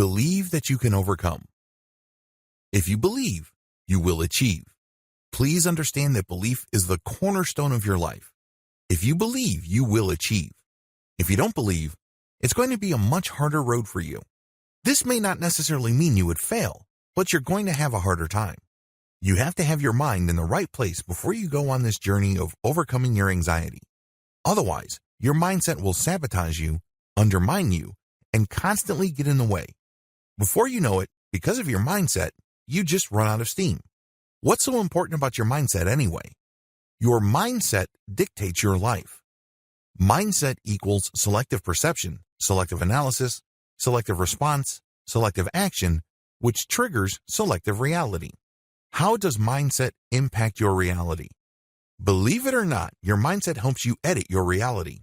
Believe that you can overcome. If you believe, you will achieve. Please understand that belief is the cornerstone of your life. If you believe, you will achieve. If you don't believe, it's going to be a much harder road for you. This may not necessarily mean you would fail, but you're going to have a harder time. You have to have your mind in the right place before you go on this journey of overcoming your anxiety. Otherwise, your mindset will sabotage you, undermine you, and constantly get in the way. Before you know it, because of your mindset, you just run out of steam. What's so important about your mindset anyway? Your mindset dictates your life. Mindset equals selective perception, selective analysis, selective response, selective action, which triggers selective reality. How does mindset impact your reality? Believe it or not, your mindset helps you edit your reality.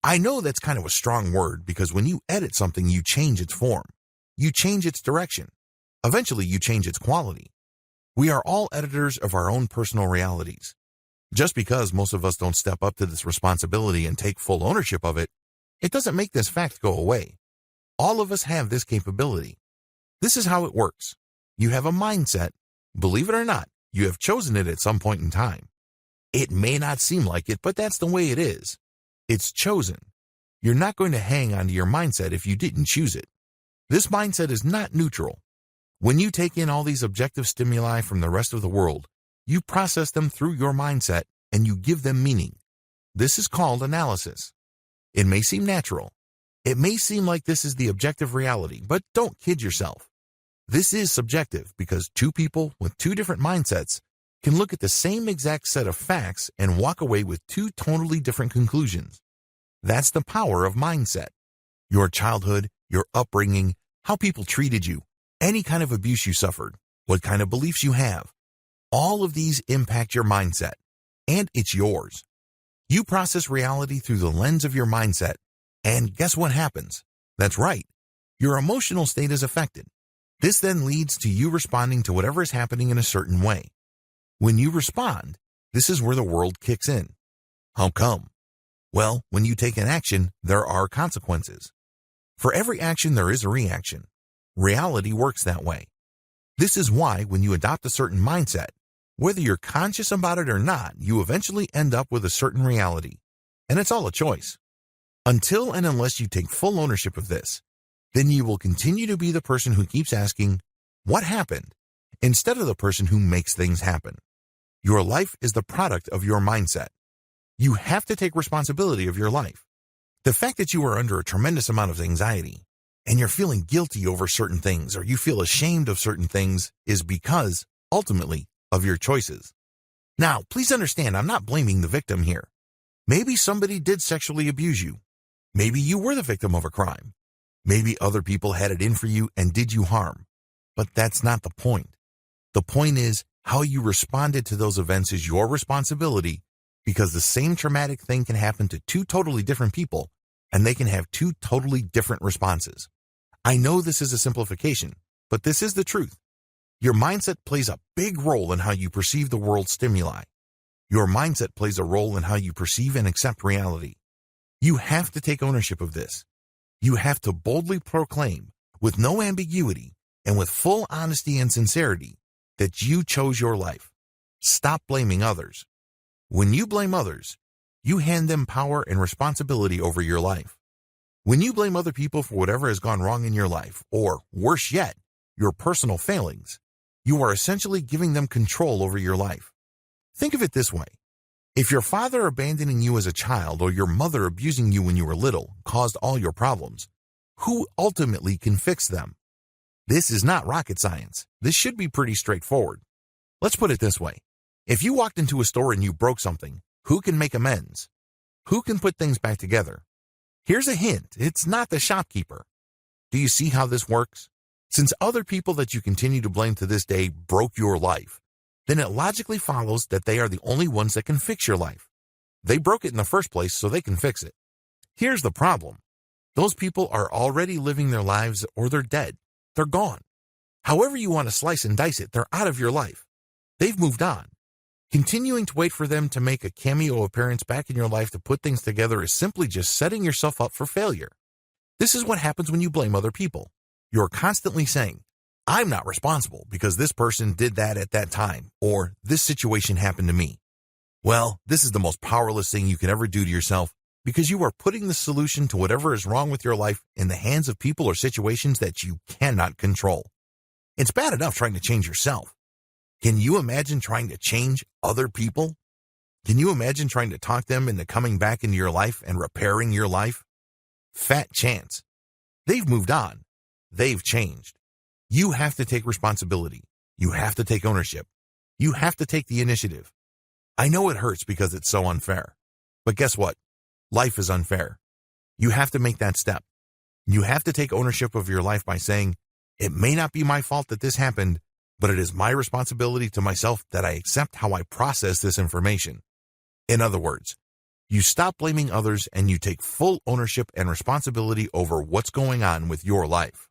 I know that's kind of a strong word because when you edit something, you change its form. You change its direction. Eventually, you change its quality. We are all editors of our own personal realities. Just because most of us don't step up to this responsibility and take full ownership of it, it doesn't make this fact go away. All of us have this capability. This is how it works. You have a mindset. Believe it or not, you have chosen it at some point in time. It may not seem like it, but that's the way it is. It's chosen. You're not going to hang on to your mindset if you didn't choose it. This mindset is not neutral. When you take in all these objective stimuli from the rest of the world, you process them through your mindset and you give them meaning. This is called analysis. It may seem natural. It may seem like this is the objective reality, but don't kid yourself. This is subjective because two people with two different mindsets can look at the same exact set of facts and walk away with two totally different conclusions. That's the power of mindset. Your childhood, your upbringing, how people treated you, any kind of abuse you suffered, what kind of beliefs you have. All of these impact your mindset, and it's yours. You process reality through the lens of your mindset, and guess what happens? That's right. Your emotional state is affected. This then leads to you responding to whatever is happening in a certain way. When you respond, this is where the world kicks in. How come? Well, when you take an action, there are consequences. For every action, there is a reaction. Reality works that way. This is why when you adopt a certain mindset, whether you're conscious about it or not, you eventually end up with a certain reality. And it's all a choice. Until and unless you take full ownership of this, then you will continue to be the person who keeps asking, what happened? Instead of the person who makes things happen. Your life is the product of your mindset. You have to take responsibility of your life. The fact that you are under a tremendous amount of anxiety and you're feeling guilty over certain things or you feel ashamed of certain things is because, ultimately, of your choices. Now, please understand, I'm not blaming the victim here. Maybe somebody did sexually abuse you. Maybe you were the victim of a crime. Maybe other people had it in for you and did you harm. But that's not the point. The point is, how you responded to those events is your responsibility because the same traumatic thing can happen to two totally different people and they can have two totally different responses. I know this is a simplification, but this is the truth. Your mindset plays a big role in how you perceive the world's stimuli. Your mindset plays a role in how you perceive and accept reality. You have to take ownership of this. You have to boldly proclaim, with no ambiguity and with full honesty and sincerity, that you chose your life. Stop blaming others. When you blame others, you hand them power and responsibility over your life. When you blame other people for whatever has gone wrong in your life, or worse yet, your personal failings, you are essentially giving them control over your life. Think of it this way. If your father abandoning you as a child or your mother abusing you when you were little caused all your problems, who ultimately can fix them? This is not rocket science. This should be pretty straightforward. Let's put it this way. If you walked into a store and you broke something, who can make amends? Who can put things back together? Here's a hint. It's not the shopkeeper. Do you see how this works? Since other people that you continue to blame to this day broke your life, then it logically follows that they are the only ones that can fix your life. They broke it in the first place so they can fix it. Here's the problem. Those people are already living their lives or they're dead. They're gone. However you want to slice and dice it, they're out of your life. They've moved on. Continuing to wait for them to make a cameo appearance back in your life to put things together is simply just setting yourself up for failure. This is what happens when you blame other people. You're constantly saying, I'm not responsible because this person did that at that time, or this situation happened to me. Well, this is the most powerless thing you can ever do to yourself because you are putting the solution to whatever is wrong with your life in the hands of people or situations that you cannot control. It's bad enough trying to change yourself. Can you imagine trying to change other people? Can you imagine trying to talk them into coming back into your life and repairing your life? Fat chance. They've moved on. They've changed. You have to take responsibility. You have to take ownership. You have to take the initiative. I know it hurts because it's so unfair. But guess what? Life is unfair. You have to make that step. You have to take ownership of your life by saying, it may not be my fault that this happened, but it is my responsibility to myself that I accept how I process this information. In other words, you stop blaming others and you take full ownership and responsibility over what's going on with your life.